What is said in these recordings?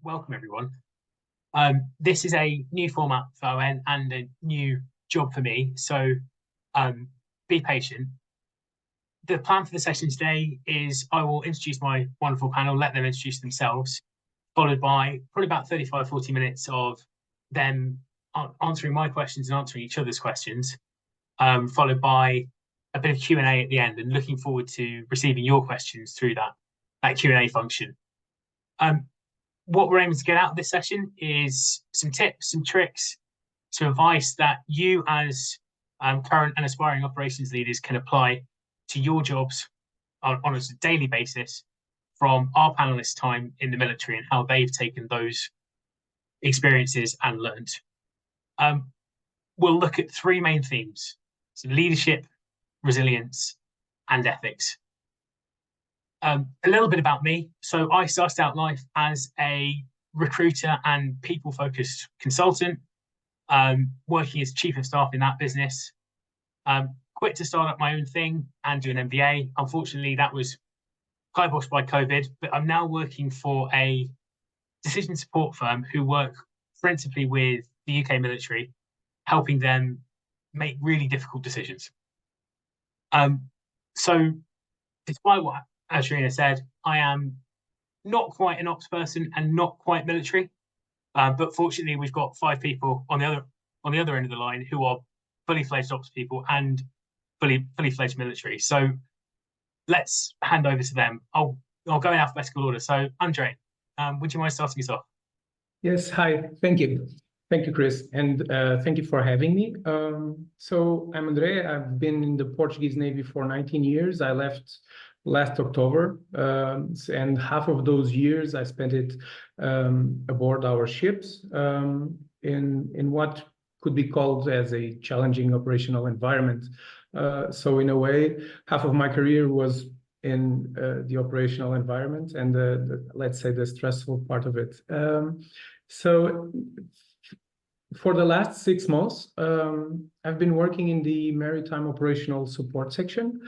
welcome everyone. This is a new format for ON and a new job for me, so be patient. The plan for the session today is I will introduce my wonderful panel, let them introduce themselves, followed by probably about 35, 40 minutes of them answering my questions and answering each other's questions, followed by a bit of Q&A at the end, and looking forward to receiving your questions through that Q&A function. What we're aiming to get out of this session is some tips, some tricks, some advice that you as current and aspiring operations leaders can apply to your jobs on a daily basis from our panelists' time in the military and how they've taken those experiences and learned. We'll look at three main themes: so leadership, resilience, and ethics. A little bit about me. So I started out life as a recruiter and people-focused consultant, working as chief of staff in that business. Quit to start up my own thing and do an MBA. Unfortunately, that was kiboshed by COVID, but I'm now working for a decision support firm who work principally with the UK military, helping them make really difficult decisions. So despite what Ashrina said, I am not quite an ops person and not quite military, but fortunately we've got 5 people on the other end of the line who are fully fledged ops people and fully fledged military. So let's hand over to them. I'll go in alphabetical order. So Andre, would you mind starting us off? Yes, hi, thank you. Thank you, Chris, and thank you for having me. So I'm Andre. I've been in the Portuguese Navy for 19 years. I left last October, and half of those years I spent it aboard our ships in what could be called as a challenging operational environment. So in a way, half of my career was in the operational environment and let's say the stressful part of it. So for the last 6 months, I've been working in the Maritime Operational Support section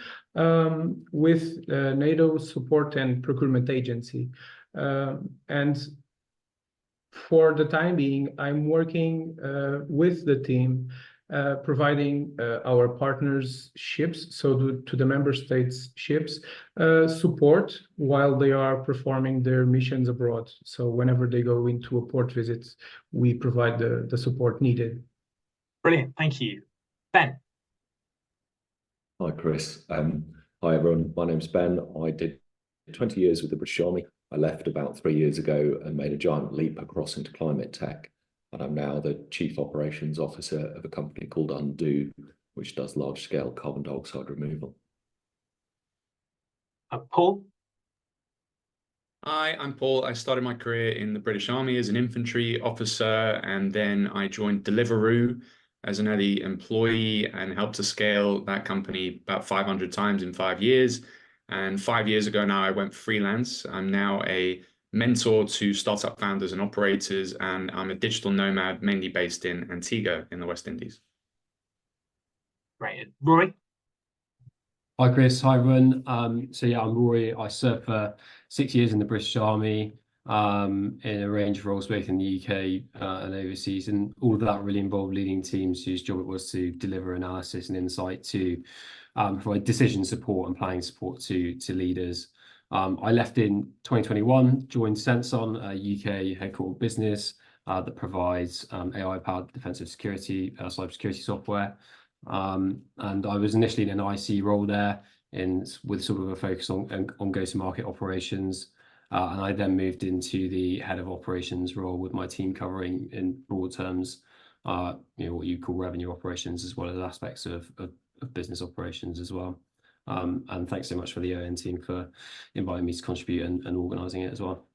with NATO Support and Procurement Agency. And for the time being, I'm working with the team, providing our partners' ships, so to the member states' ships, support while they are performing their missions abroad. So whenever they go into a port visit, we provide the support needed. Brilliant, thank you. Ben. Hi, Chris. Hi, everyone. My name's Ben. I did 20 years with the British Army. I left about 3 years ago and made a giant leap across into climate tech. And I'm now the Chief Operations Officer of a company called Undo, which does large-scale carbon dioxide removal. Paul? Hi, I'm Paul. I started my career in the British Army as an infantry officer, and then I joined Deliveroo as an early employee and helped to scale that company about 500 times in 5 years. And 5 years ago now, I went freelance. I'm now a mentor to startup founders and operators, and I'm a digital nomad mainly based in Antigua in the West Indies. Great. Rory? Hi, Chris. Hi, everyone. So yeah, I'm Rory. I served for 6 years in the British Army in a range of roles both in the UK and overseas, and all of that really involved leading teams whose job it was to deliver analysis and insight to provide decision support and planning support to leaders. I left in 2021, joined Senson, a UK headquartered business that provides AI-powered defensive security, cybersecurity software. And I was initially in an IC role there with sort of a focus on go-to-market operations. And I then moved into the head of operations role with my team covering in broad terms, what you call revenue operations, as well as aspects of business operations as well. And thanks so much for the ON team for inviting me to contribute and organising it as well.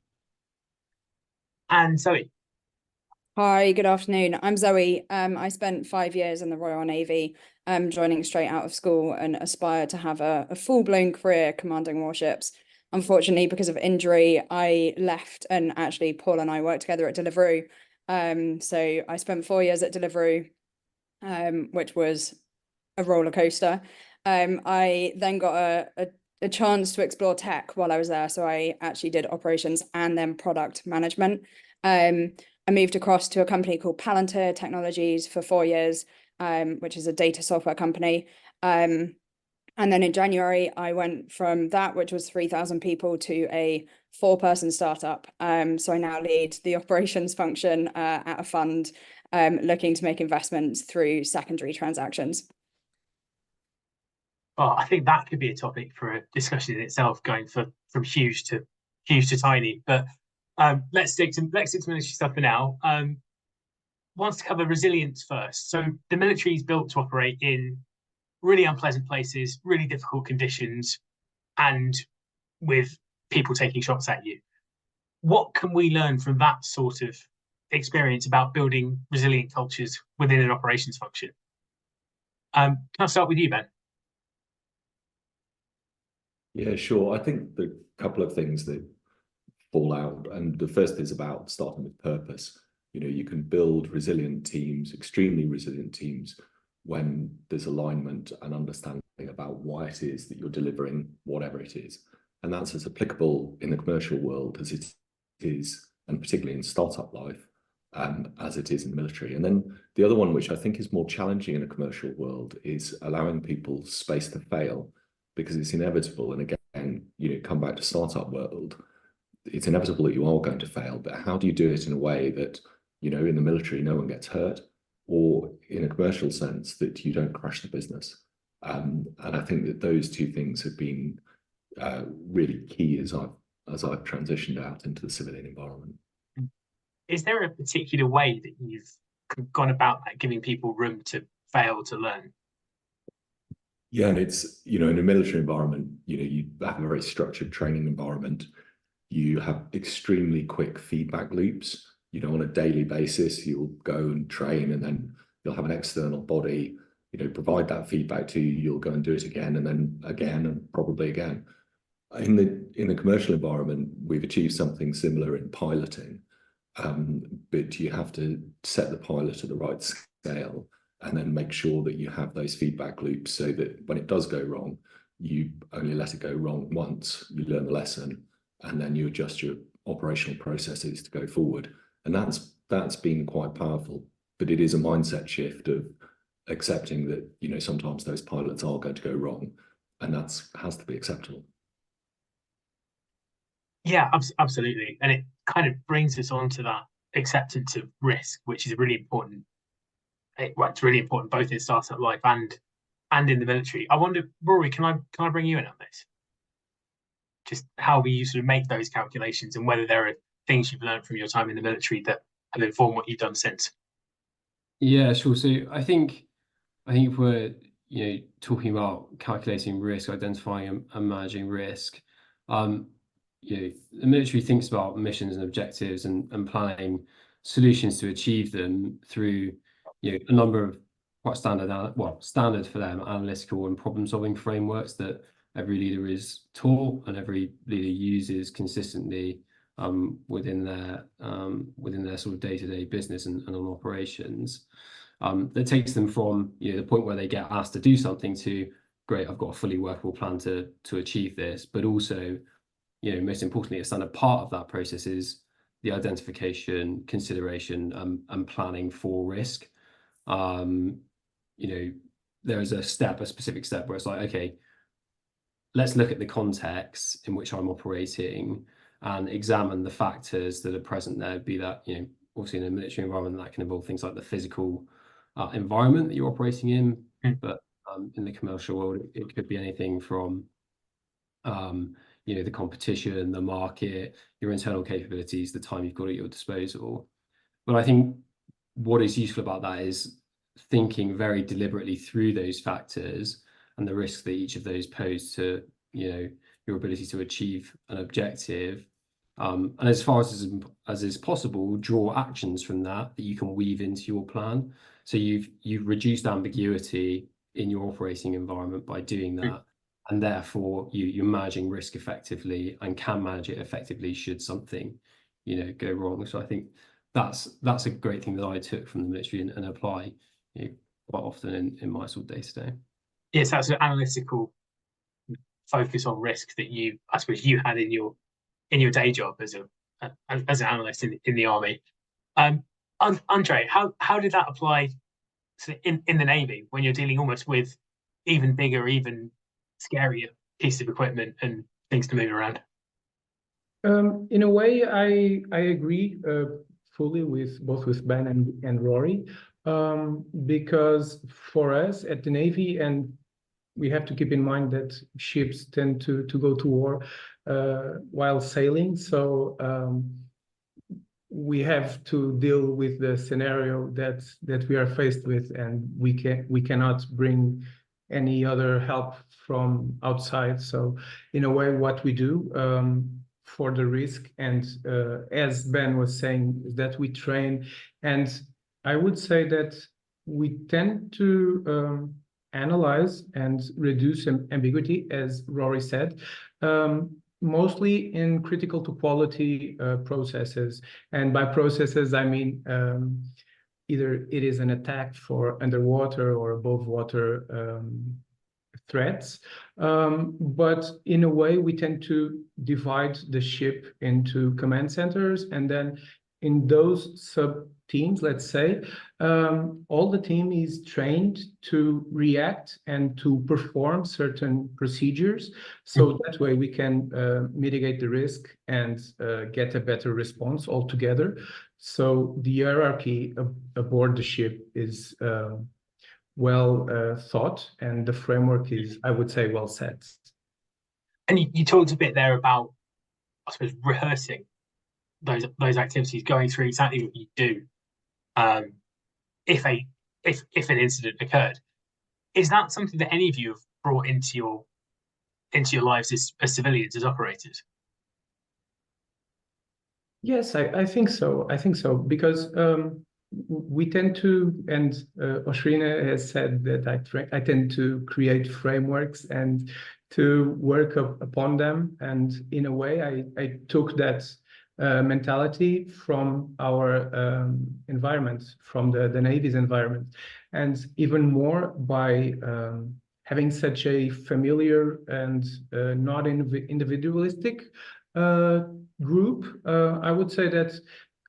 And Zoe. Hi, good afternoon. I'm Zoe. I spent 5 years in the Royal Navy, joining straight out of school and aspire to have a full-blown career commanding warships. Unfortunately, because of injury, I left, and actually Paul and I worked together at Deliveroo. So I spent 4 years at Deliveroo, which was a roller coaster. I then got a chance to explore tech while I was there. So I actually did operations and then product management. I moved across to a company called Palantir Technologies for 4 years, which is a data software company. And then in January, I went from that, which was 3,000 people, to a 4-person startup. So I now lead the operations function at a fund looking to make investments through secondary transactions. Well, I think that could be a topic for a discussion in itself, going from huge to tiny. But let's stick to military stuff for now. Wants to cover resilience first. So the military is built to operate in really unpleasant places, really difficult conditions, and with people taking shots at you. What can we learn from that sort of experience about building resilient cultures within an operations function? Can I start with you, Ben? Yeah, sure. I think the couple of things that fall out, and the first is about starting with purpose. You can build resilient teams, extremely resilient teams, when there's alignment and understanding about why it is that you're delivering whatever it is. And that's as applicable in the commercial world as it is, and particularly in startup life, as it is in the military. And then the other one, which I think is more challenging in a commercial world, is allowing people space to fail, because it's inevitable. And again, come back to startup world, it's inevitable that you are going to fail, but how do you do it in a way that, in the military, no one gets hurt, or in a commercial sense that you don't crash the business? And I think that those two things have been really key as I've transitioned out into the civilian environment. Is there a particular way that you've gone about that, giving people room to fail, to learn? Yeah, and it's, in a military environment, you have a very structured training environment. You have extremely quick feedback loops. On a daily basis, you'll go and train, and then you'll have an external body, provide that feedback to you. You'll go and do it again, and then again, and probably again. In the commercial environment, we've achieved something similar in piloting, but you have to set the pilot at the right scale, and then make sure that you have those feedback loops, so that when it does go wrong, you only let it go wrong once, you learn the lesson, and then you adjust your operational processes to go forward. And that's been quite powerful. But it is a mindset shift of accepting that, sometimes those pilots are going to go wrong, and that has to be acceptable. Yeah, absolutely. And it kind of brings us on to that acceptance of risk, which is really important. It's really important both in startup life and in the military. I wonder, Rory, can I bring you in on this? Just how we sort of make those calculations, and whether there are things you've learned from your time in the military that have informed what you've done since. Yeah, sure. So I think if we're talking about calculating risk, identifying and managing risk, the military thinks about missions and objectives and planning solutions to achieve them through a number of quite standard for them analytical and problem-solving frameworks that every leader is taught and every leader uses consistently within their sort of day-to-day business and on operations. That takes them from the point where they get asked to do something to, great, I've got a fully workable plan to achieve this. But also, most importantly, a standard part of that process is the identification, consideration, and planning for risk. There is a specific step where it's like, okay, let's look at the context in which I'm operating and examine the factors that are present there. Be that, obviously in a military environment, that can involve things like the physical environment that you're operating in. But in the commercial world, it could be anything from, the competition, the market, your internal capabilities, the time you've got at your disposal. But I think what is useful about that is thinking very deliberately through those factors and the risks that each of those pose to, your ability to achieve an objective. And as far as is possible, draw actions from that you can weave into your plan. So you've reduced ambiguity in your operating environment by doing that, and therefore you're managing risk effectively and can manage it effectively should something, go wrong. So I think that's a great thing that I took from the military and apply quite often in my sort of day-to-day. Yes, that's an analytical focus on risk that I suppose you had in your day job as as an analyst in the army. Andre, how did that apply in the Navy when you're dealing almost with even bigger, even scarier pieces of equipment and things to move around? In a way, I agree fully with both with Ben and Rory, because for us at the Navy, and we have to keep in mind that ships tend to go to war while sailing, so we have to deal with the scenario that we are faced with, and we cannot bring any other help from outside. So in a way, what we do for the risk, and as Ben was saying, is that we train, and I would say that we tend to analyze and reduce ambiguity, as Rory said, mostly in critical to quality processes. And by processes, I mean either it is an attack for underwater or above water threats. But in a way, we tend to divide the ship into command centers, and then in those sub teams, let's say, all the team is trained to react and to perform certain procedures. So that way we can mitigate the risk and get a better response altogether. So the hierarchy aboard the ship is well thought, and the framework is, I would say, well set. And you talked a bit there about, I suppose, rehearsing those activities, going through exactly what you do if an incident occurred. Is that something that any of you have brought into your lives as civilians, as operators? Yes, I think so. I think so, because we tend to, and Oshrina has said that I tend to create frameworks and to work upon them. And in a way, I took that mentality from our environment, from the Navy's environment, and even more by having such a familiar and not individualistic group. I would say that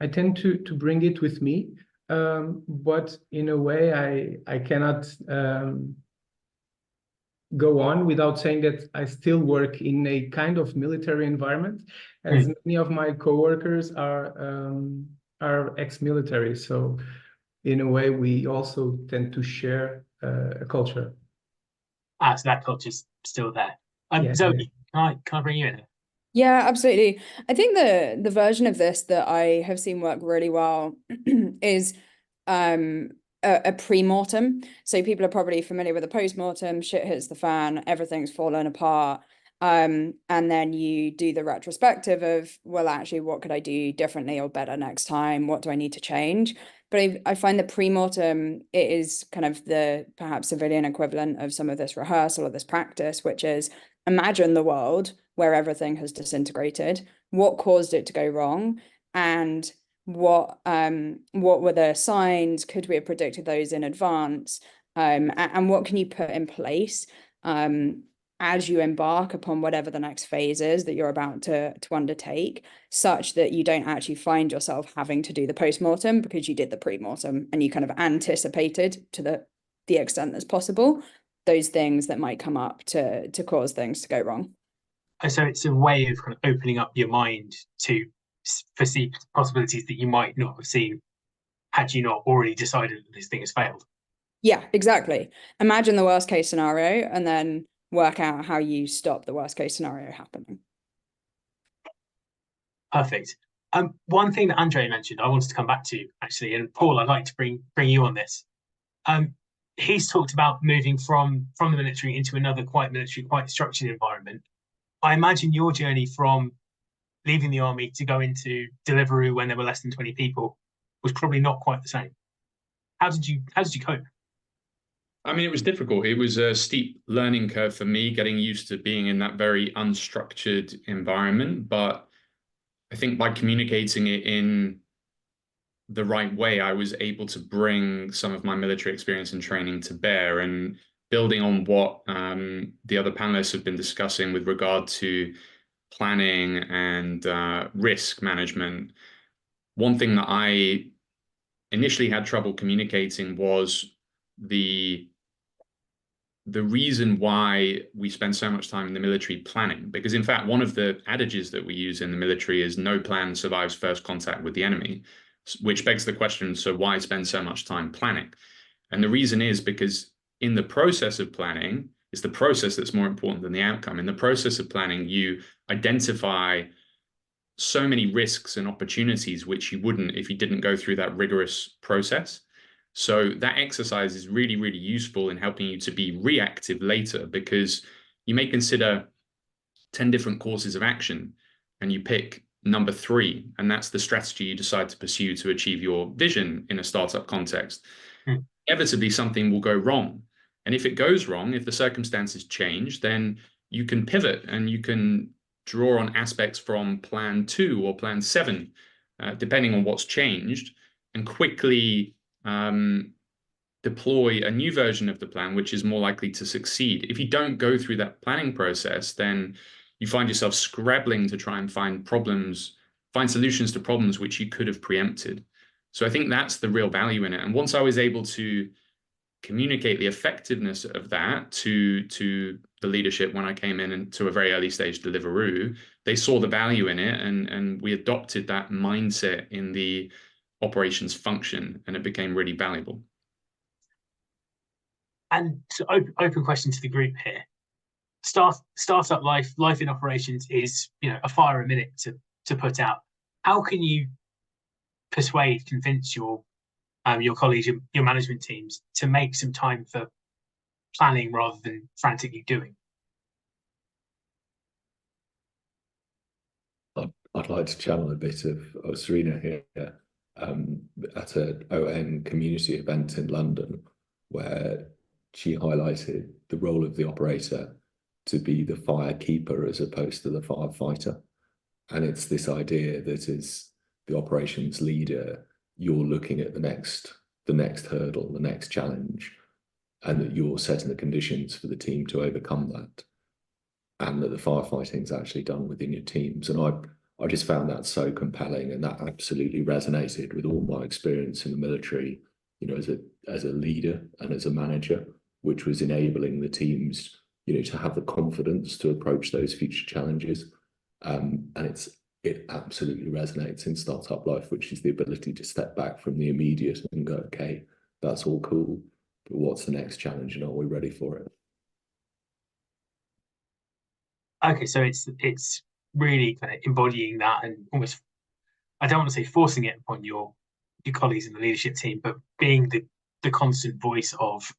I tend to bring it with me, but in a way I cannot go on without saying that I still work in a kind of military environment, as many of my coworkers are ex-military. So in a way, we also tend to share a culture. So that culture's still there. Yeah, Zoe, can I bring you in? Yeah, absolutely. I think the version of this that I have seen work really well is a pre-mortem. So people are probably familiar with a post-mortem, shit hits the fan, everything's fallen apart. And then you do the retrospective of, well, actually, what could I do differently or better next time? What do I need to change? But I find the pre-mortem, it is kind of the perhaps civilian equivalent of some of this rehearsal or this practice, which is imagine the world where everything has disintegrated, what caused it to go wrong, and what were the signs? Could we have predicted those in advance? And what can you put in place as you embark upon whatever the next phase is that you're about to undertake, such that you don't actually find yourself having to do the post-mortem because you did the pre-mortem and you kind of anticipated to the extent that's possible those things that might come up to cause things to go wrong. So it's a way of kind of opening up your mind to foresee possibilities that you might not have seen had you not already decided that this thing has failed. Yeah, exactly. Imagine the worst case scenario and then work out how you stop the worst case scenario happening. Perfect. One thing that Andre mentioned, I wanted to come back to actually, and Paul, I'd like to bring you on this. He's talked about moving from the military into another quite military, quite structured environment. I imagine your journey from leaving the army to go into Deliveroo when there were less than 20 people was probably not quite the same. How did you cope? I mean, it was difficult. It was a steep learning curve for me, getting used to being in that very unstructured environment. But I think by communicating it in the right way, I was able to bring some of my military experience and training to bear, and building on what the other panelists have been discussing with regard to planning and risk management, one thing that I initially had trouble communicating was the reason why we spend so much time in the military planning. Because in fact, one of the adages that we use in the military is no plan survives first contact with the enemy, which begs the question, so why spend so much time planning? And the reason is because in the process of planning, it's the process that's more important than the outcome. In the process of planning, you identify so many risks and opportunities which you wouldn't if you didn't go through that rigorous process. So that exercise is really, really useful in helping you to be reactive later, because you may consider 10 different courses of action and you pick number 3, and that's the strategy you decide to pursue to achieve your vision in a startup context. Inevitably, something will go wrong. And if it goes wrong, if the circumstances change, then you can pivot and you can draw on aspects from plan 2 or plan 7, depending on what's changed, and quickly deploy a new version of the plan, which is more likely to succeed. If you don't go through that planning process, then you find yourself scrabbling to try and find solutions to problems which you could have preempted. So I think that's the real value in it. And once I was able to communicate the effectiveness of that to the leadership when I came in and to a very early stage Deliveroo, they saw the value in it, and we adopted that mindset in the operations function, and it became really valuable. And so open question to the group here. Startup life in operations is, a fire a minute to put out. How can you convince your colleagues, your management teams, to make some time for planning rather than frantically doing? I'd like to channel a bit of Serena here at an ON community event in London, where she highlighted the role of the operator to be the firekeeper as opposed to the firefighter. And it's this idea that as the operations leader, you're looking at the next hurdle, the next challenge, and that you're setting the conditions for the team to overcome that, and that the firefighting is actually done within your teams. And I just found that so compelling, and that absolutely resonated with all my experience in the military, as a leader and as a manager, which was enabling the teams, to have the confidence to approach those future challenges. And it absolutely resonates in startup life, which is the ability to step back from the immediate and go, okay, that's all cool, but what's the next challenge, and are we ready for it? Okay, so it's really kind of embodying that, and almost, I don't want to say forcing it upon your colleagues in the leadership team, but being the constant voice of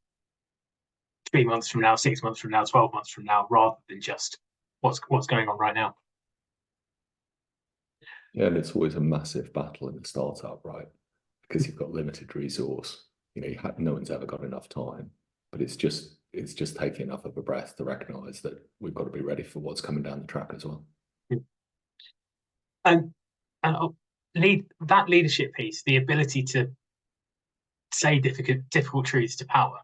3 months from now, 6 months from now, 12 months from now, rather than just what's going on right now. Yeah, and it's always a massive battle in a startup, right? Because you've got limited resource. No one's ever got enough time, but it's just taking enough of a breath to recognise that we've got to be ready for what's coming down the track as well. And that leadership piece, the ability to say difficult truths to power,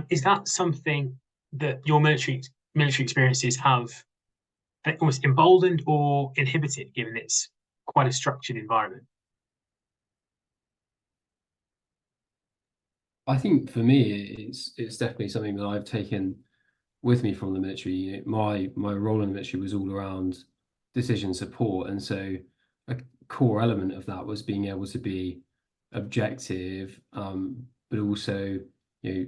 is that something that your military experiences have almost emboldened or inhibited, given it's quite a structured environment? I think for me, it's definitely something that I've taken with me from the military. My role in the military was all around decision support, and so a core element of that was being able to be objective, but also be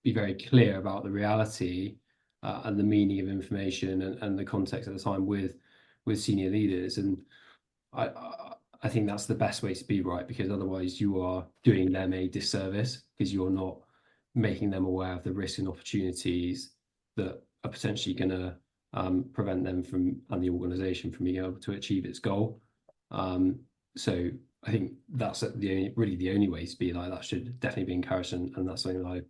very clear about the reality and the meaning of information and the context at the time with senior leaders. And I think that's the best way to be, right? Because otherwise you are doing them a disservice, because you're not making them aware of the risks and opportunities that are potentially going to prevent them and the organization from being able to achieve its goal. So I think that's the only way to be. Like, that should definitely be encouraged, and that's something that I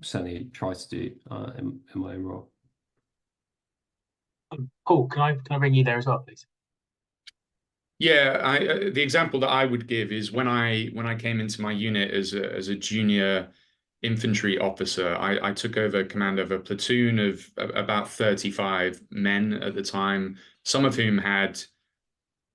certainly try to do in my own role. Paul, can I bring you there as well, please? Yeah, the example that I would give is when I came into my unit as a junior infantry officer. I took over command of a platoon of about 35 men at the time, some of whom had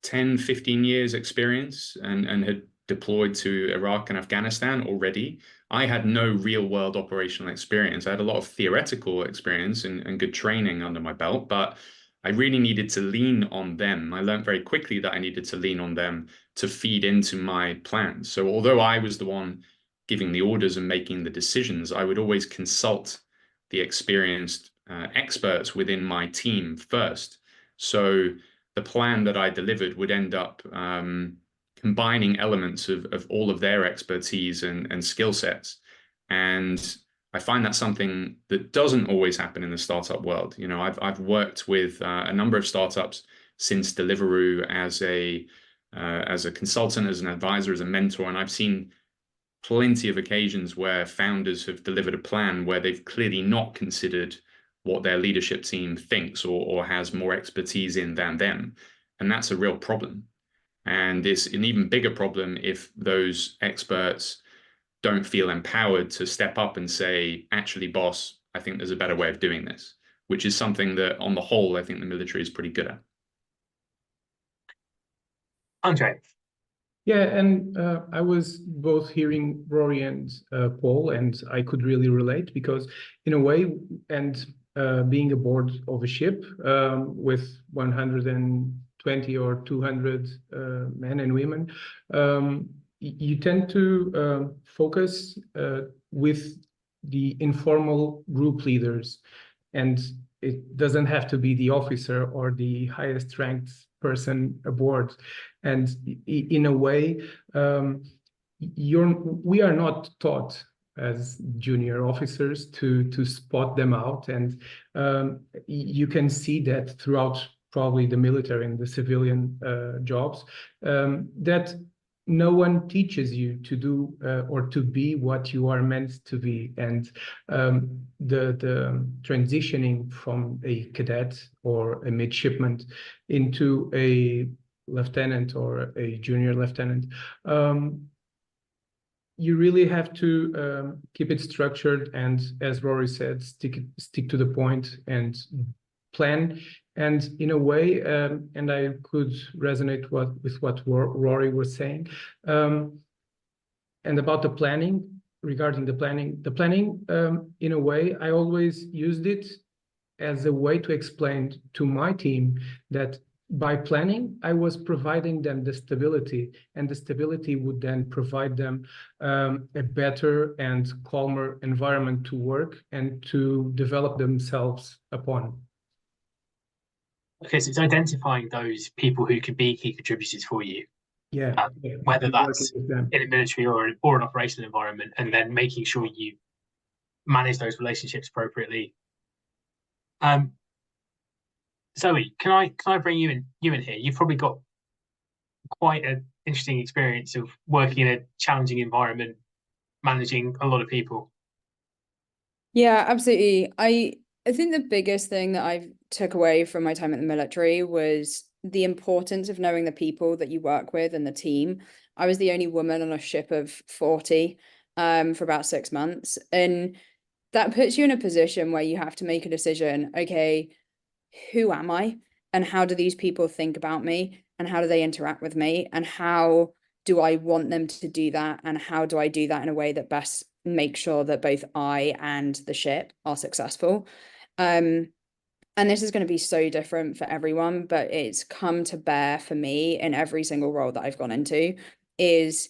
10, 15 years experience and had deployed to Iraq and Afghanistan already. I had no real world operational experience. I had a lot of theoretical experience and good training under my belt, but I really needed to lean on them. I learned very quickly that I needed to lean on them to feed into my plans. So although I was the one giving the orders and making the decisions, I would always consult the experienced experts within my team first. So the plan that I delivered would end up combining elements of all of their expertise and skill sets. And I find that's something that doesn't always happen in the startup world. You know, I've worked with a number of startups since Deliveroo as a consultant, as an advisor, as a mentor, and I've seen plenty of occasions where founders have delivered a plan where they've clearly not considered what their leadership team thinks or has more expertise in than them. And that's a real problem. And it's an even bigger problem if those experts don't feel empowered to step up and say, actually, boss, I think there's a better way of doing this, which is something that on the whole, I think the military is pretty good at. Andre. Yeah, and I was both hearing Rory and Paul, and I could really relate because, in a way, and being aboard of a ship with 120 or 200 men and women, you tend to focus with the informal group leaders, and it doesn't have to be the officer or the highest ranked person aboard. And in a way, we are not taught as junior officers to spot them out. And you can see that throughout probably the military and the civilian jobs, that no one teaches you to do or to be what you are meant to be. And the transitioning from a cadet or a midshipman into a lieutenant or a junior lieutenant, you really have to keep it structured and, as Rory said, stick to the point and plan. And in a way, and I could resonate with what Rory was saying, and about the planning, regarding the planning, in a way, I always used it as a way to explain to my team that by planning, I was providing them the stability, and the stability would then provide them a better and calmer environment to work and to develop themselves upon. Okay, so it's identifying those people who could be key contributors for you. Yeah, whether that's in a military or an operational environment, and then making sure you manage those relationships appropriately. Zoe, can I bring you in here? You've probably got quite an interesting experience of working in a challenging environment, managing a lot of people. Yeah, absolutely. I think the biggest thing that I took away from my time at the military was the importance of knowing the people that you work with and the team. I was the only woman on a ship of 40 for about 6 months. And that puts you in a position where you have to make a decision. Okay, who am I? And how do these people think about me? And how do they interact with me? And how do I want them to do that? And how do I do that in a way that best makes sure that both I and the ship are successful? And this is going to be so different for everyone, but it's come to bear for me in every single role that I've gone into is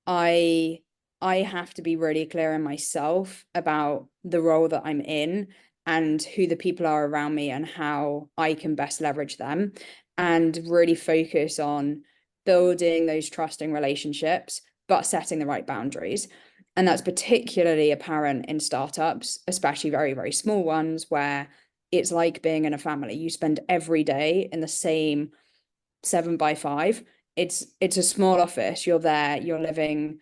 I have to be really clear in myself about the role that I'm in and who the people are around me and how I can best leverage them, and really focus on building those trusting relationships, but setting the right boundaries. And that's particularly apparent in startups, especially very, very small ones, where it's like being in a family. You spend every day in the same 7x5. It's a small office. You're there, you're living,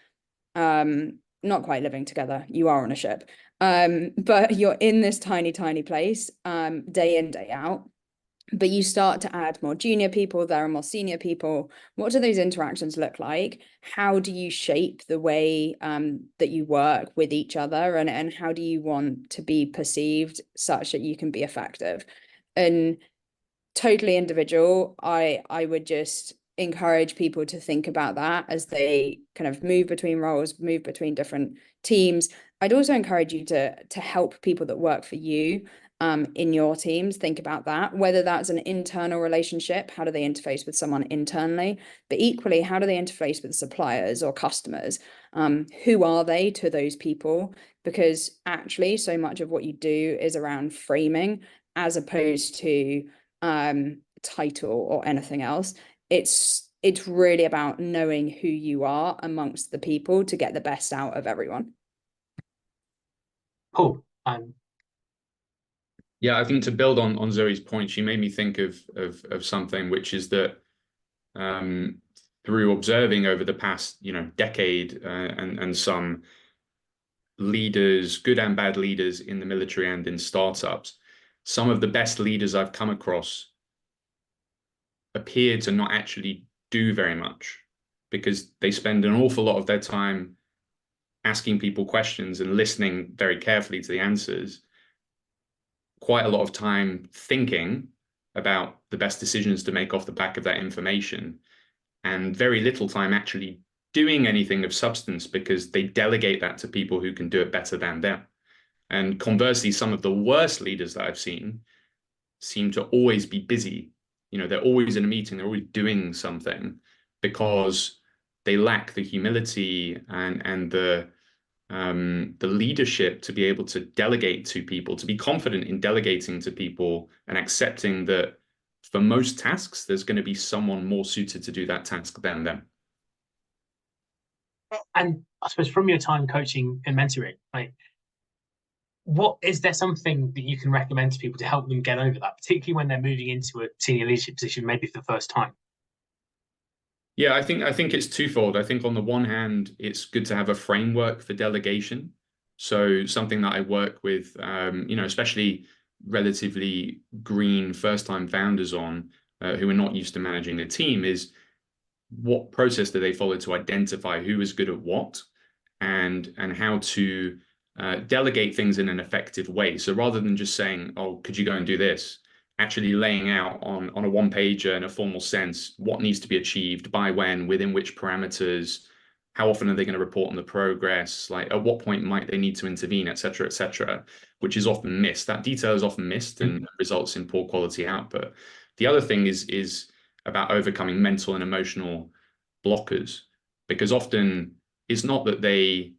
not quite living together. You are on a ship. But you're in this tiny, tiny place, day in, day out. but you start to add more junior people, there are more senior people. What do those interactions look like? How do you shape the way that you work with each other, and how do you want to be perceived such that you can be effective? And totally individual. I would just encourage people to think about that as they kind of move between roles, move between different teams. I'd also encourage you to help people that work for you in your teams think about that, whether that's an internal relationship, how do they interface with someone internally, but equally, how do they interface with suppliers or customers? Who are they to those people? Because actually, so much of what you do is around framing as opposed to title or anything else. It's really about knowing who you are amongst the people to get the best out of everyone. Paul, Yeah, I think to build on Zoe's point, she made me think of something, which is that through observing over the past decade and some leaders, good and bad leaders in the military and in startups, some of the best leaders I've come across appear to not actually do very much because they spend an awful lot of their time asking people questions and listening very carefully to the answers, quite a lot of time thinking about the best decisions to make off the back of that information, and very little time actually doing anything of substance because they delegate that to people who can do it better than them. And conversely, some of the worst leaders that I've seen seem to always be busy. They're always in a meeting, they're always doing something because they lack the humility and the leadership to be able to delegate to people, to be confident in delegating to people and accepting that for most tasks, there's going to be someone more suited to do that task than them. And I suppose from your time coaching and mentoring, like, what is there something that you can recommend to people to help them get over that, particularly when they're moving into a senior leadership position, maybe for the first time? Yeah, I think it's twofold. I think on the one hand, it's good to have a framework for delegation. So something that I work with, especially relatively green first-time founders on, who are not used to managing a team, is what process do they follow to identify who is good at what, and how to delegate things in an effective way. So rather than just saying, "Oh, could you go and do this?" actually laying out on a one-pager in a formal sense what needs to be achieved, by when, within which parameters, how often are they going to report on the progress, like at what point might they need to intervene, et cetera, which is often missed. That detail is often missed and results in poor quality output. The other thing is about overcoming mental and emotional blockers, because often it's not that they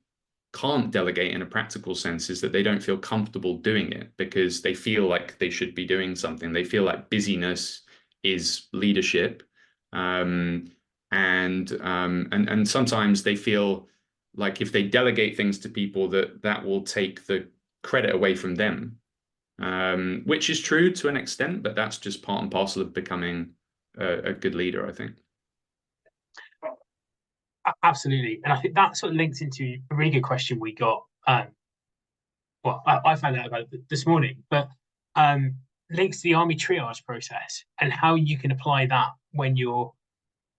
can't delegate in a practical sense, is that they don't feel comfortable doing it because they feel like they should be doing something. They feel like busyness is leadership. And sometimes they feel like if they delegate things to people, that will take the credit away from them, which is true to an extent, but that's just part and parcel of becoming a good leader, I think. Absolutely. And I think that sort of links into a really good question we got. I found out about it this morning, but links to the Army triage process and how you can apply that when you're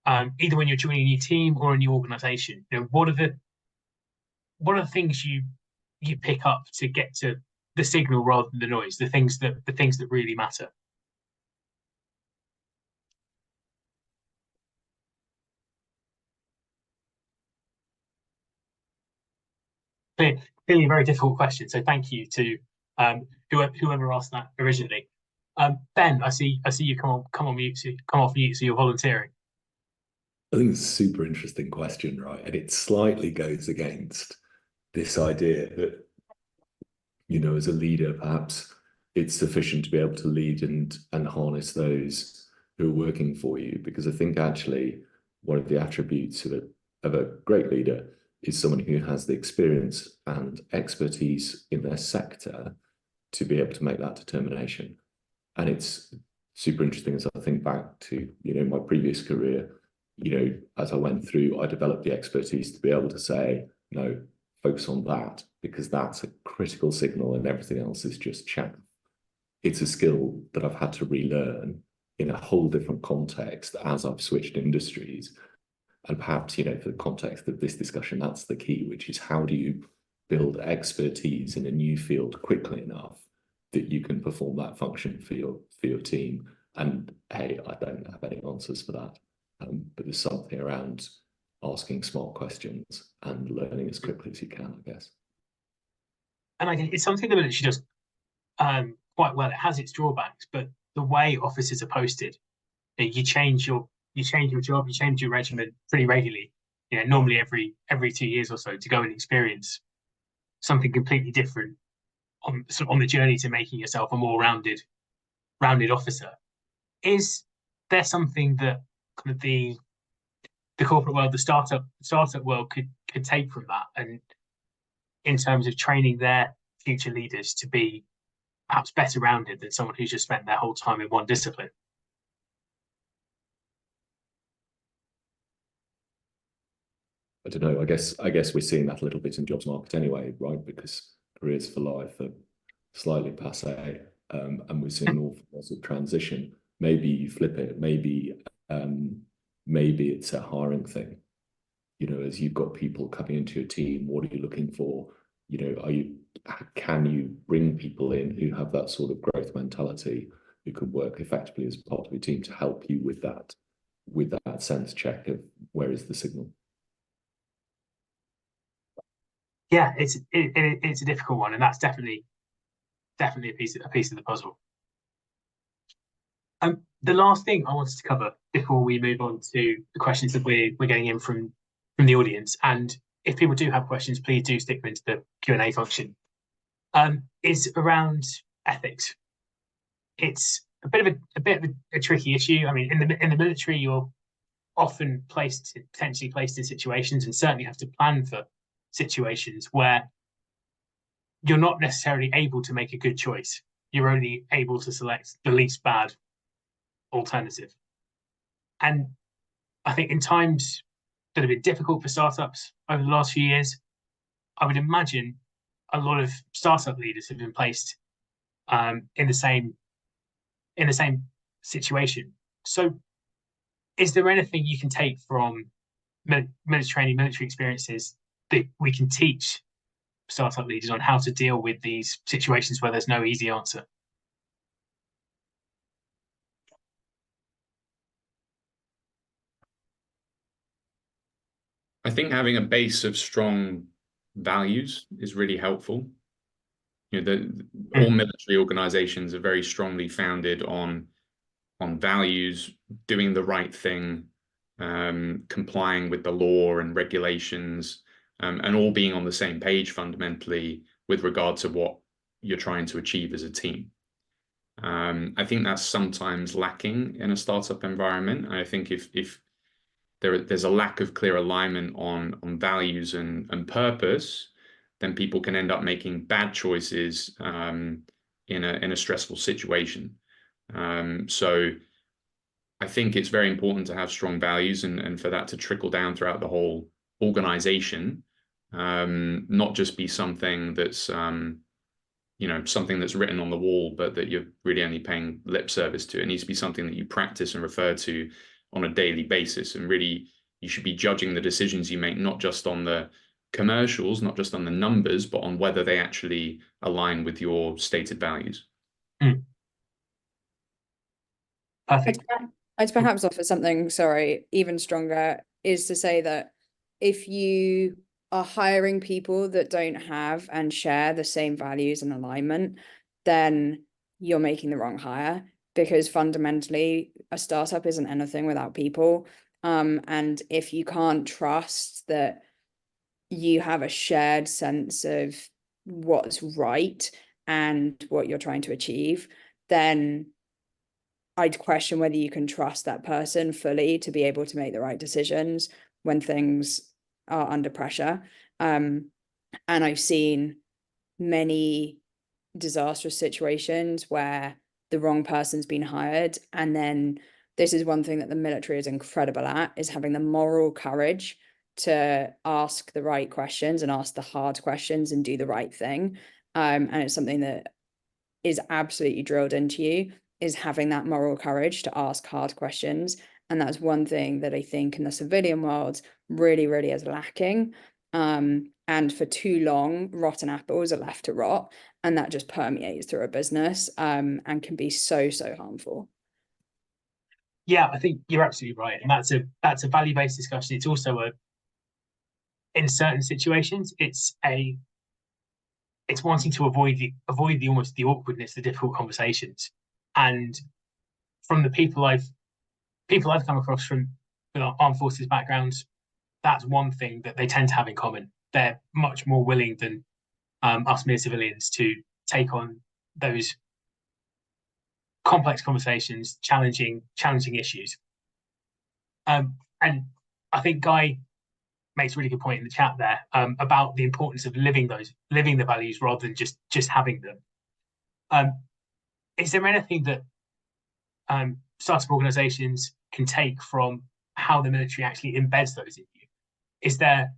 either when you're joining a new team or a new organization. What are the things you pick up to get to the signal rather than the noise, the things that really matter? Clearly a very difficult question, so thank you to whoever asked that originally. Ben, I see you come off mute, so you're volunteering. I think it's a super interesting question, right? And it slightly goes against this idea that, as a leader, perhaps it's sufficient to be able to lead and harness those who are working for you. Because I think actually one of the attributes of a great leader is someone who has the experience and expertise in their sector to be able to make that determination. And it's super interesting as I think back to, my previous career, as I went through, I developed the expertise to be able to say, no, focus on that, because that's a critical signal and everything else is just chaff. it's a skill that I've had to relearn in a whole different context as I've switched industries. And perhaps, for the context of this discussion, that's the key, which is how do you build expertise in a new field quickly enough that you can perform that function for your team. And hey, I don't have any answers for that, but there's something around asking smart questions and learning as quickly as you can, I guess. And I think it's something that she does quite well. It has its drawbacks, but the way officers are posted, you change your job, you change your regiment pretty regularly. Normally every 2 years or so, to go and experience something completely different on the journey to making yourself a more rounded officer. Is there something that kind of the corporate world, the startup world could take from that, and in terms of training their future leaders to be perhaps better rounded than someone who's just spent their whole time in one discipline? I don't know. I guess we're seeing that a little bit in jobs market anyway, right? Because careers for life are slightly passé, and we're seeing an awful lot of transition. Maybe you flip it. Maybe it's a hiring thing. As you've got people coming into your team, what are you looking for? Can you bring people in who have that sort of growth mentality, who can work effectively as part of your team to help you with that sense check of where is the signal? Yeah, it's a difficult one, and that's definitely a piece of the puzzle. The last thing I wanted to cover before we move on to the questions that we're getting in from the audience, and if people do have questions, please do stick them into the Q&A function, is around ethics. It's a bit of a tricky issue. I mean, in the military, you're often potentially placed in situations, and certainly have to plan for situations where you're not necessarily able to make a good choice. You're only able to select the least bad alternative. And I think in times that have been difficult for startups over the last few years, I would imagine a lot of startup leaders have been placed in the same situation. So is there anything you can take from military training, military experiences that we can teach startup leaders on how to deal with these situations where there's no easy answer? I think having a base of strong values is really helpful. All military organizations are very strongly founded on values, doing the right thing, complying with the law and regulations, and all being on the same page fundamentally with regard to what you're trying to achieve as a team. I think that's sometimes lacking in a startup environment. I think if there's a lack of clear alignment on values and purpose, then people can end up making bad choices in a stressful situation. So I think it's very important to have strong values and for that to trickle down throughout the whole organization, not just be something that's something that's written on the wall, but that you're really only paying lip service to. It needs to be something that you practice and refer to on a daily basis. And really, you should be judging the decisions you make, not just on the commercials, not just on the numbers, but on whether they actually align with your stated values. Perfect. I'd perhaps offer something, even stronger, is to say that if you are hiring people that don't have and share the same values and alignment, then you're making the wrong hire, because fundamentally a startup isn't anything without people. And if you can't trust that you have a shared sense of what's right and what you're trying to achieve, then I'd question whether you can trust that person fully to be able to make the right decisions when things are under pressure. And I've seen many disastrous situations where the wrong person's been hired. And then this is one thing that the military is incredible at, is having the moral courage to ask the right questions and ask the hard questions and do the right thing. And it's something that is absolutely drilled into you, is having that moral courage to ask hard questions. And that's one thing that I think in the civilian world really, really is lacking. And for too long, rotten apples are left to rot, and that just permeates through a business, and can be so, so harmful. Yeah, I think you're absolutely right, and that's a value-based discussion. It's also in certain situations, it's wanting to avoid the almost the awkwardness, the difficult conversations, and from the people I've come across from armed forces backgrounds, that's one thing that they tend to have in common. They're much more willing than us mere civilians to take on those complex conversations, challenging issues. And I think Guy makes a really good point in the chat there about the importance of living the values rather than just having them. Is there anything that startup organizations can take from how the military actually embeds those in you? Is there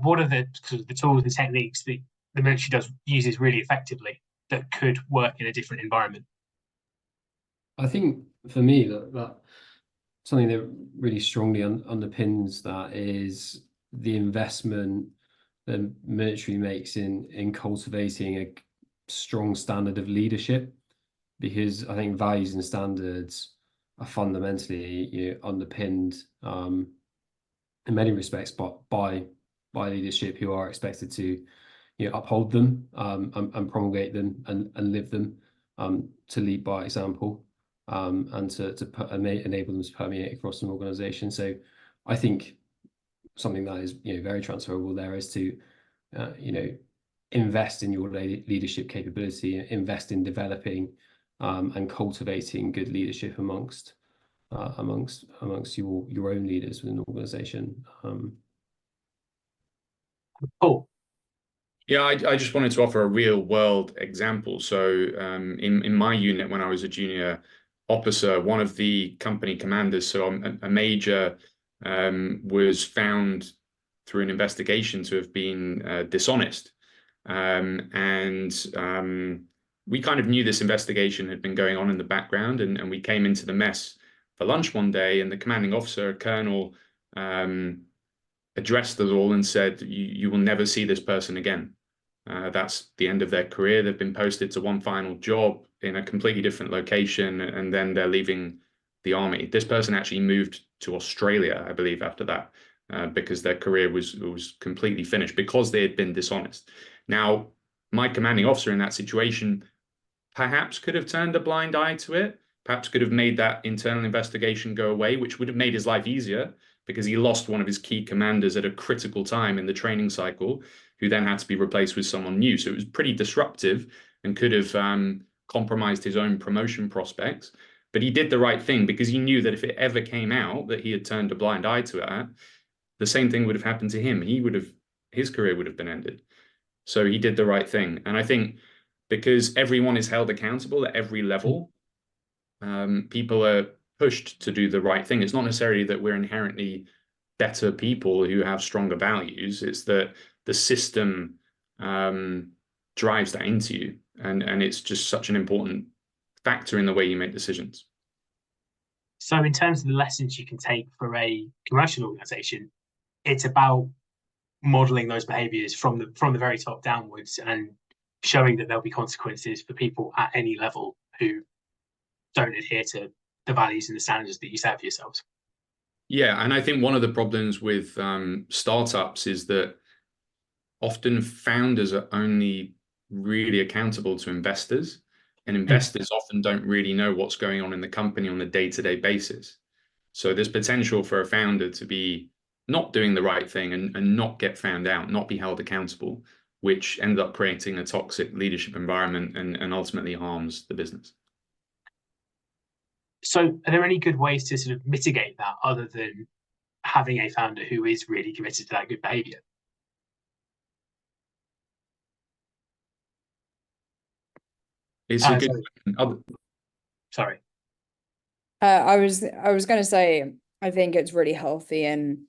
what are the sort of the tools and techniques that the military uses really effectively that could work in a different environment? I think for me that something that really strongly underpins that is the investment the military makes in cultivating a strong standard of leadership, because I think values and standards are fundamentally underpinned in many respects by leadership who are expected to uphold them and promulgate them and live them, to lead by example, and to enable them to permeate across an organization. So I think something that is very transferable there is to invest in your leadership capability, invest in developing and cultivating good leadership amongst your own leaders within an organization. Cool. Yeah, I just wanted to offer a real world example. So in my unit, when I was a junior officer, one of the company commanders, so a major, was found through an investigation to have been dishonest. We kind of knew this investigation had been going on in the background, and we came into the mess for lunch one day, and the commanding officer, Colonel, addressed us all and said, you will never see this person again. That's the end of their career. They've been posted to one final job in a completely different location, and then they're leaving the army. This person actually moved to Australia, I believe, after that, because their career was completely finished because they had been dishonest. Now, my commanding officer in that situation perhaps could have turned a blind eye to it, perhaps could have made that internal investigation go away, which would have made his life easier, because he lost one of his key commanders at a critical time in the training cycle, who then had to be replaced with someone new. So it was pretty disruptive and could have compromised his own promotion prospects. But he did the right thing, because he knew that if it ever came out that he had turned a blind eye to it, the same thing would have happened to him. His career would have been ended. So he did the right thing. And I think because everyone is held accountable at every level, people are pushed to do the right thing. It's not necessarily that we're inherently better people who have stronger values. It's that the system drives that into you. And it's just such an important factor in the way you make decisions. So in terms of the lessons you can take for a commercial organization, it's about modeling those behaviors from the very top downwards and showing that there'll be consequences for people at any level who don't adhere to the values and the standards that you set for yourselves. Yeah, and I think one of the problems with startups is that often founders are only really accountable to investors, and investors often don't really know what's going on in the company on a day-to-day basis. So there's potential for a founder to be not doing the right thing and not get found out, not be held accountable, which ended up creating a toxic leadership environment and ultimately harms the business. So are there any good ways to sort of mitigate that other than having a founder who is really committed to that good behavior? It's a good Sorry. I was going to say, I think it's really healthy in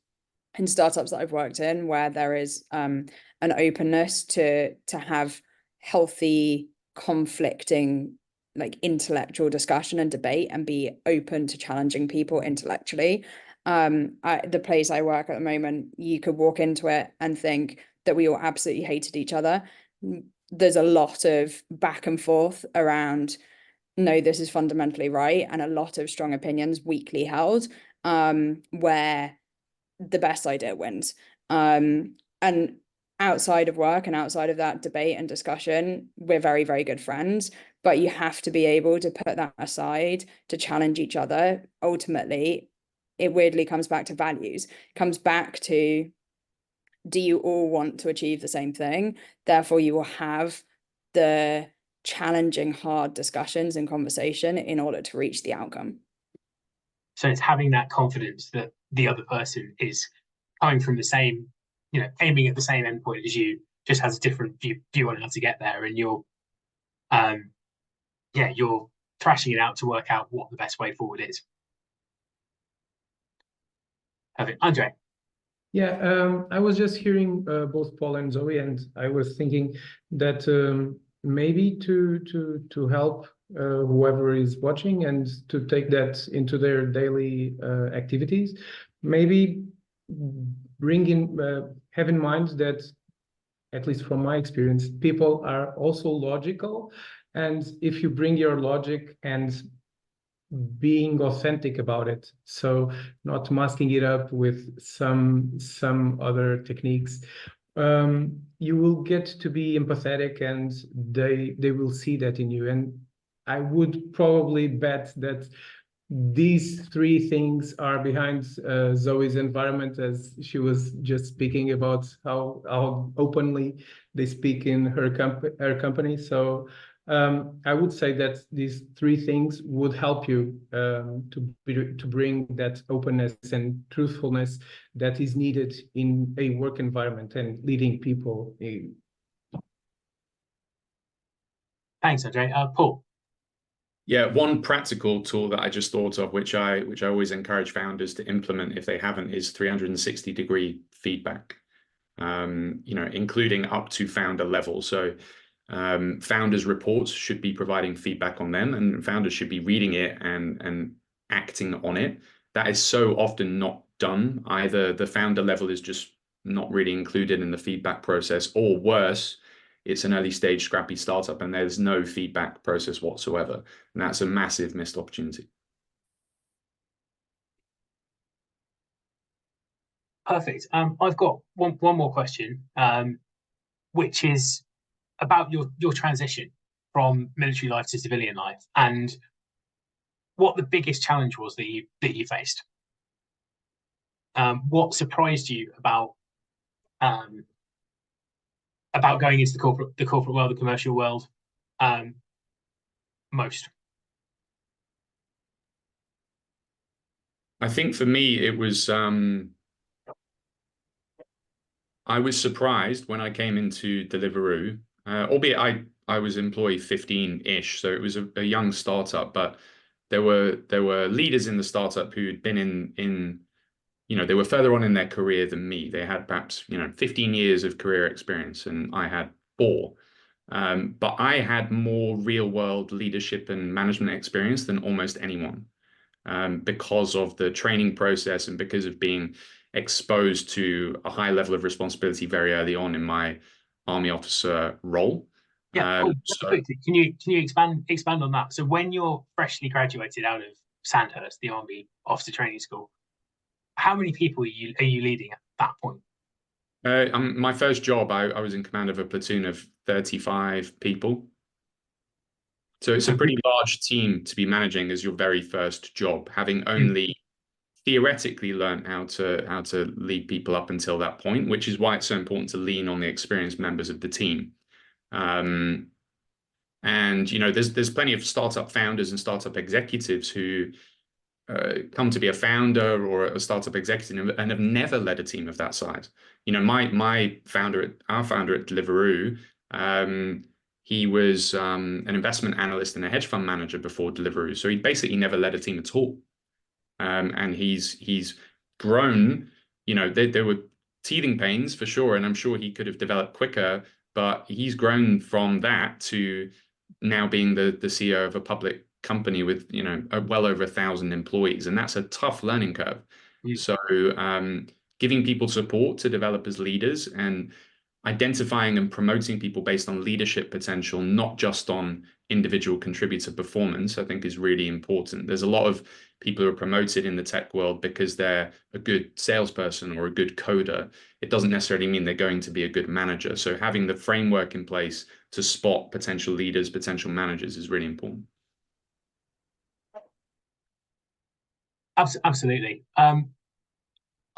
startups that I've worked in, where there is an openness to have healthy, conflicting, like intellectual discussion and debate, and be open to challenging people intellectually. The place I work at the moment, you could walk into it and think that we all absolutely hated each other. There's a lot of back and forth around, no, this is fundamentally right, and a lot of strong opinions weakly held, where the best idea wins. And outside of work and outside of that debate and discussion, we're very, very good friends, but you have to be able to put that aside to challenge each other. Ultimately, it weirdly comes back to values, comes back to, do you all want to achieve the same thing? Therefore, you will have the challenging, hard discussions and conversation in order to reach the outcome. So it's having that confidence that the other person is coming from the same, aiming at the same endpoint as you, just has a different view on how to get there, and you're thrashing it out to work out what the best way forward is. Perfect. Andre. Yeah, I was just hearing both Paul and Zoe, and I was thinking that maybe to help whoever is watching and to take that into their daily activities, maybe have in mind that, at least from my experience, people are also logical, and if you bring your logic and being authentic about it, so not masking it up with some other techniques, you will get to be empathetic, and they will see that in you. And I would probably bet that these three things are behind Zoe's environment, as she was just speaking about how openly they speak in her company. So I would say that these three things would help you to bring that openness and truthfulness that is needed in a work environment and leading people. Thanks, Andre. Paul. Yeah, one practical tool that I just thought of, which I always encourage founders to implement if they haven't, is 360-degree feedback, including up to founder level. So founders' reports should be providing feedback on them, and founders should be reading it and acting on it. That is so often not done. Either the founder level is just not really included in the feedback process, or worse, it's an early stage scrappy startup and there's no feedback process whatsoever. And that's a massive missed opportunity. Perfect. I've got one more question, which is about your transition from military life to civilian life, and what the biggest challenge was that you faced. What surprised you about going into the corporate world, the commercial world, most? I think for me, it was I was surprised when I came into Deliveroo, albeit I was employee 15-ish, so it was a young startup, but there were leaders in the startup who'd been in they were further on in their career than me. They had perhaps 15 years of career experience, and I had 4. But I had more real world leadership and management experience than almost anyone, because of the training process and because of being exposed to a high level of responsibility very early on in my army officer role. Yeah, cool. So, can you expand on that? So when you're freshly graduated out of Sandhurst, the Army Officer Training School, how many people are you leading at that point? my first job, I was in command of a platoon of 35 people. So it's a pretty large team to be managing as your very first job, having only theoretically learned how to lead people up until that point, which is why it's so important to lean on the experienced members of the team. And there's plenty of startup founders and startup executives who come to be a founder or a startup executive and have never led a team of that size. Our founder at Deliveroo, he was an investment analyst and a hedge fund manager before Deliveroo, so he basically never led a team at all. And he's grown. There were teething pains for sure, and I'm sure he could have developed quicker, but he's grown from that to now being the CEO of a public company with, you know, well over 1,000 employees, and that's a tough learning curve. So giving people support to develop as leaders and identifying and promoting people based on leadership potential, not just on individual contributor performance, I think is really important. There's a lot of people who are promoted in the tech world because they're a good salesperson or a good coder. It doesn't necessarily mean they're going to be a good manager. So having the framework in place to spot potential leaders, potential managers is really important. Absolutely.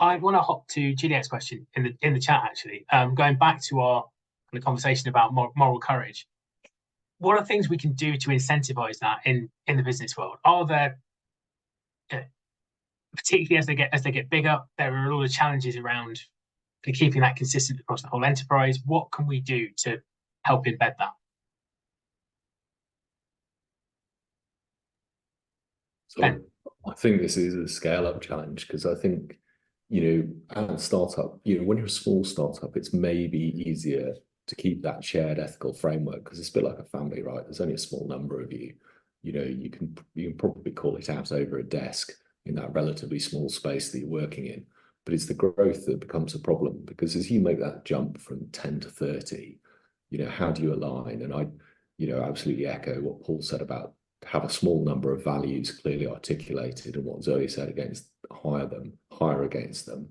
I want to hop to Juliet's question in the chat, actually. Going back to our kind of conversation about moral courage. What are things we can do to incentivize that in the business world? Are there, particularly as they get bigger, there are a lot of challenges around keeping that consistent across the whole enterprise. What can we do to help embed that? So I think this is a scale-up challenge, because I think, you know, at a startup, you know, when you're a small startup, it's maybe easier to keep that shared ethical framework, because it's a bit like a family, right? There's only a small number of you. You know, you can probably call it out over a desk in that relatively small space that you're working in. But it's the growth that becomes a problem, because as you make that jump from 10 to 30, you know, how do you align? And I, you know, absolutely echo what Paul said about have a small number of values clearly articulated, and what Zoe said against hire against them.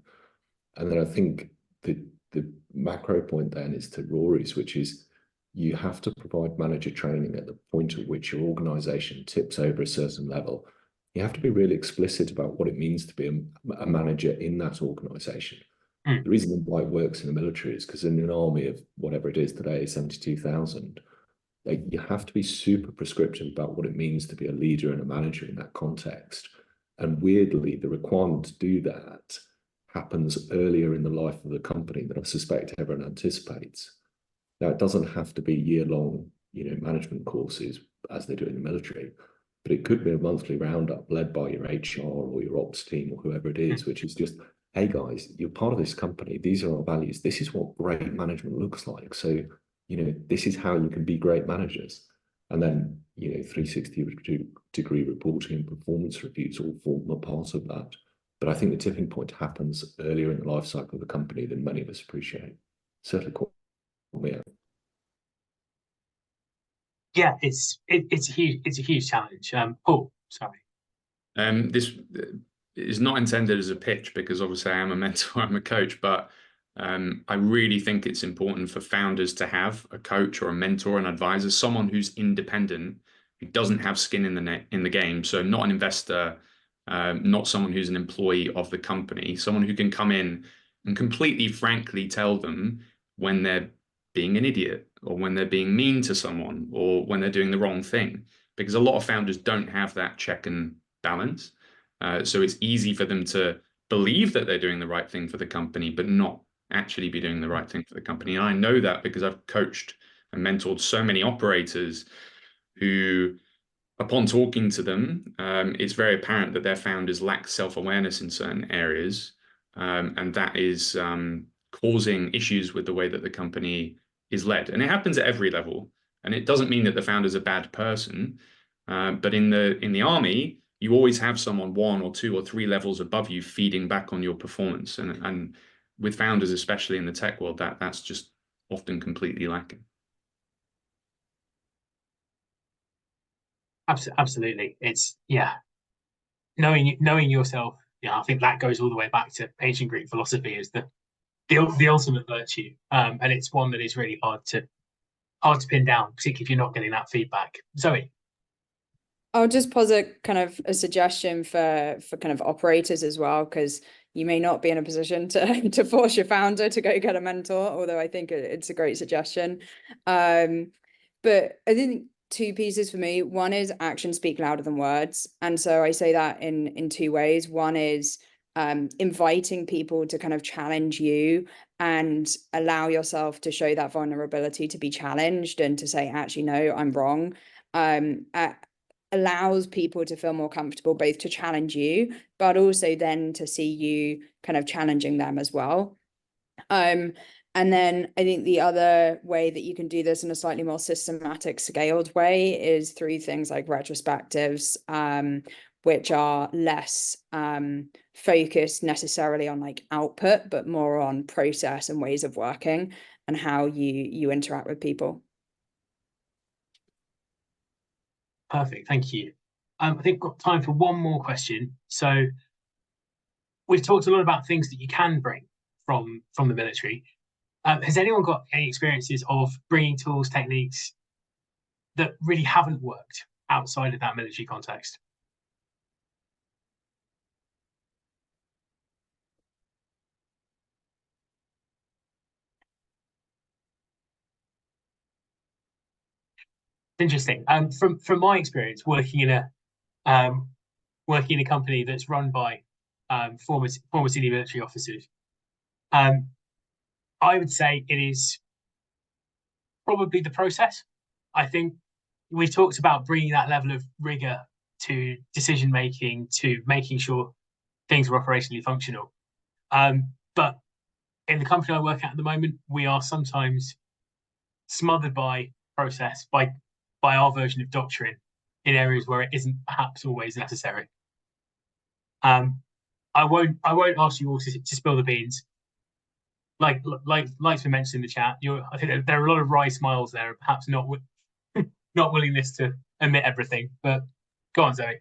And then I think the macro point then is to Rory's, which is you have to provide manager training at the point at which your organization tips over a certain level. You have to be really explicit about what it means to be a manager in that organization. The reason why it works in the military is because in an army of whatever it is today, 72,000, you have to be super prescriptive about what it means to be a leader and a manager in that context. And weirdly, the requirement to do that happens earlier in the life of the company than I suspect everyone anticipates. Now, it doesn't have to be year-long, you know, management courses as they do in the military, but it could be a monthly roundup led by your HR or your ops team or whoever it is, which is just, hey guys, you're part of this company. These are our values. This is what great management looks like. So, you know, this is how you can be great managers. And then, you know, 360-degree reporting and performance reviews all form a part of that. But I think the tipping point happens earlier in the life cycle of the company than many of us appreciate. Certainly caught me out. Yeah, it's a huge challenge. Paul, sorry. This is not intended as a pitch, because obviously I am a mentor, I'm a coach, but I really think it's important for founders to have a coach or a mentor, an advisor, someone who's independent, who doesn't have skin in the game. So not an investor, not someone who's an employee of the company, someone who can come in and completely frankly tell them when they're being an idiot, or when they're being mean to someone, or when they're doing the wrong thing. Because a lot of founders don't have that check and balance. So it's easy for them to believe that they're doing the right thing for the company, but not actually be doing the right thing for the company. And I know that because I've coached and mentored so many operators who, upon talking to them, it's very apparent that their founders lack self-awareness in certain areas, and that is causing issues with the way that the company is led. And it happens at every level. And it doesn't mean that the founder's a bad person, but in the army, you always have someone 1 or 2 or 3 levels above you feeding back on your performance. And with founders, especially in the tech world, that's just often completely lacking. Absolutely. It's, yeah, knowing yourself. Yeah, I think that goes all the way back to ancient Greek philosophy as the ultimate virtue. And it's one that is really hard to pin down, particularly if you're not getting that feedback. Zoe. I'll just posit kind of a suggestion for kind of operators as well, because you may not be in a position to force your founder to go get a mentor, although I think it's a great suggestion. But I think 2 pieces for me. One is actions speak louder than words. And so I say that in 2 ways. One is inviting people to kind of challenge you and allow yourself to show that vulnerability to be challenged and to say, actually, no, I'm wrong. Allows people to feel more comfortable both to challenge you, but also then to see you kind of challenging them as well. And And then I think the other way that you can do this in a slightly more systematic, scaled way is through things like retrospectives, which are less focused necessarily on like output, but more on process and ways of working and how you interact with people. Perfect, thank you. I think we've got time for one more question. So we've talked a lot about things that you can bring from the military. Has anyone got any experiences of bringing tools, techniques that really haven't worked outside of that military context? Interesting. From my experience working in a company that's run by former senior military officers, I would say it is probably the process. I think we talked about bringing that level of rigor to decision making, to making sure things were operationally functional. But in the company I work at the moment, we are sometimes smothered by process, by our version of doctrine in areas where it isn't perhaps always necessary. I won't ask you all to spill the beans. Like we mentioned in the chat, I think there are a lot of wry smiles there, perhaps not willingness to admit everything. But go on, Zoe.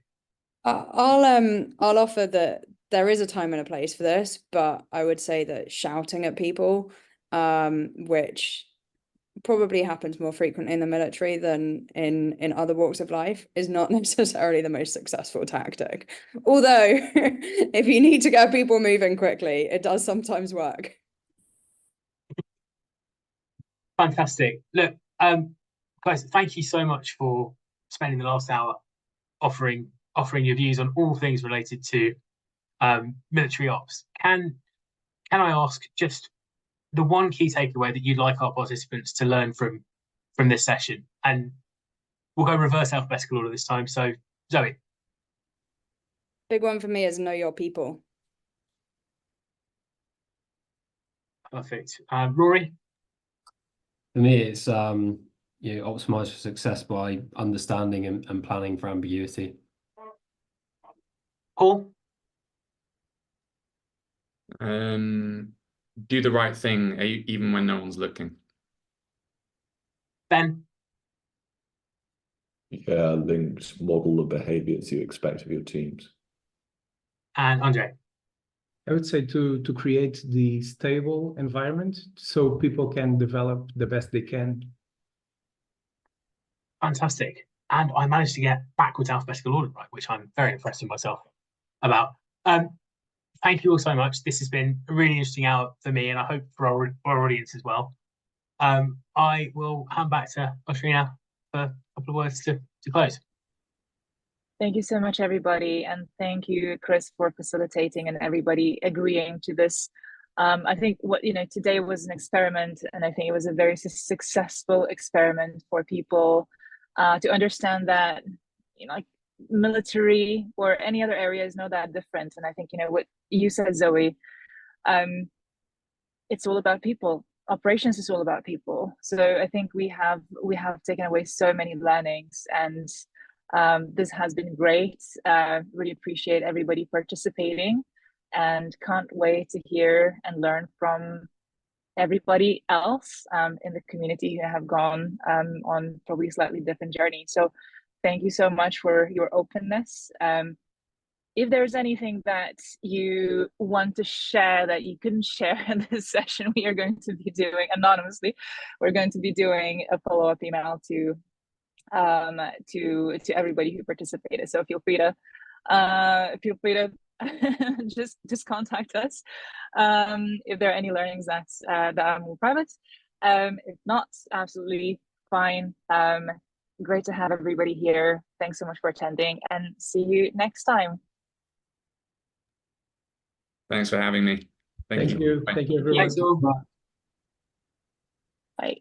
I'll offer that there is a time and a place for this, but I would say that shouting at people, which probably happens more frequently in the military than in other walks of life, is not necessarily the most successful tactic. Although, if you need to get people moving quickly, it does sometimes work. Fantastic. Look, guys, thank you so much for spending the last hour offering your views on all things related to military ops. Can I ask just the one key takeaway that you'd like our participants to learn from this session? And we'll go reverse alphabetical order this time. So, Zoe. Big one for me is know your people. Perfect. Rory? For me, it's optimize for success by understanding and planning for ambiguity. Paul? Do the right thing even when no one's looking. Ben? Yeah, links model the behaviors you expect of your teams. And Andre? I would say to create the stable environment so people can develop the best they can. Fantastic. And I managed to get backwards alphabetical order right, which I'm very impressed with myself about. Thank you all so much. This has been a really interesting hour for me, and I hope for our audience as well. I will hand back to Oshina for a couple of words to close. Thank you so much, everybody. And thank you, Chris, for facilitating and everybody agreeing to this. I think today was an experiment, and I think it was a very successful experiment for people to understand that, like military or any other area is not that different. And I think, what you said, Zoe, it's all about people. Operations is all about people. So I think we have taken away so many learnings, and this has been great. Really appreciate everybody participating, and can't wait to hear and learn from everybody else in the community who have gone on probably slightly different journeys. So thank you so much for your openness. If there's anything that you want to share that you couldn't share in this session, we are going to be doing anonymously. We're going to be doing a follow-up email to everybody who participated. So feel free to just contact us if there are any learnings that are more private. If not, absolutely fine. Great to have everybody here. Thanks so much for attending, and see you next time. Thanks for having me. Thank you. Thank you, everyone. Thanks all. Bye.